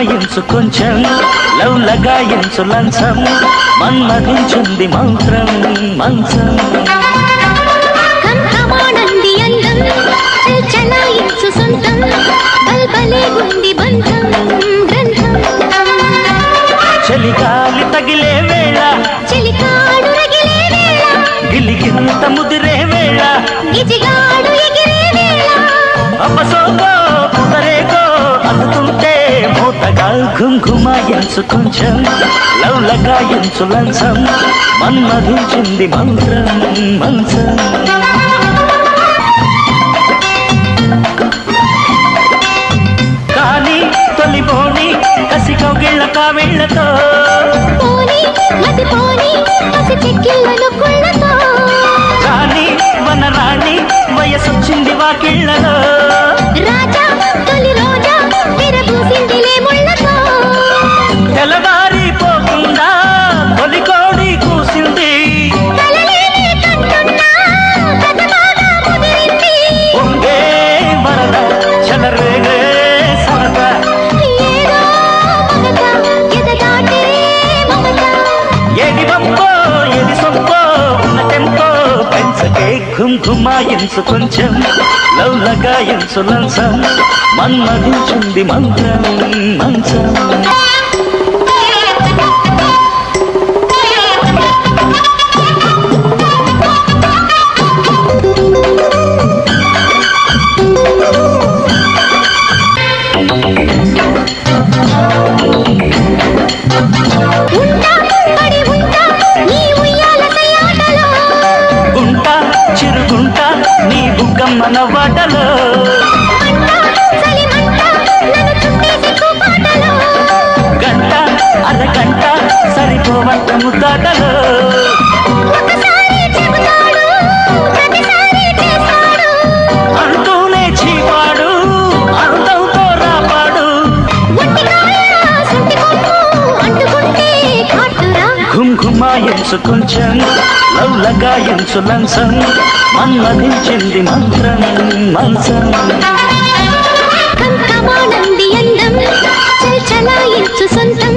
గుమాయించు కొంచెం లవ్ లగాయించు లంచం మన్మధించుంది మంత్రం మంచం కంకమానంది అందం చలాయించు సొంతం బల్బలే ఉంది బంధం గ్రంథం చలిగాలి తగిలే వేళ చెలికాడు రగిలే వేళ గిలిగింత ముదిరే వేళ గిజిగాడు ఎగిరే వేళ అపసోగో పుదరేగో అందుతుంటే మోతగా ఘుంఘుమాయించు కొంచెం లవ్ లగాయించు లంచం మన్మధించింది మంత్రం మంచం కానీ తొలిపోని కసి కౌగిళ్ళ కావిళ్ళతో పోని మతి పోని పసి చెక్కిళ్ళను కుళ్ళతో కానీ వనరాణి వయసొచ్చింది వాకిళ్ళలో రాజా తొలి రోజా విరబూసిందిలే ముళ్ళతో తెల్లవారిపోకుండా తొలి కోడి కూసింది కలలేని కట్టున్నా కథ బాగా ముదిరింది పొంగే వరద చెలరేగే సరదా ఏదో మగత ఎదగాటే మమత ఏది వంపో ఏది సొంపో ఉన్న టెంపో పెంచకే ఘుంఘుమాయించు కొంచెం లవ్ లగాయించు లంచం మన్మధించింది మంత్రం మంచం ఉంటా పడి ఉంటా నీ ఉయ్యాల సయ్యాటలో గుంట చిరుగుంట నీ బుగ్గమ్మన వాటలో మంట చలి మంట నన్ను చుట్టేసి కూపాటలో గంట అరగంట సరిపోవంట ముద్దాటలో ఒకసారి చెబుతాడు ప్రతిసారి చేస్తాడు అంటూనే చీపాడు అందంతో రాపాడు ఒట్టి కాళ్ళ సుంటి కొమ్ము అంటుకుంటే కాటురా ఘుంఘుమాయించు కొంచెం లవ్ లగాయించు లంచం మన్మధించింది మంత్రం మంచం కంకమానంది అందం చలాయించు సొంతం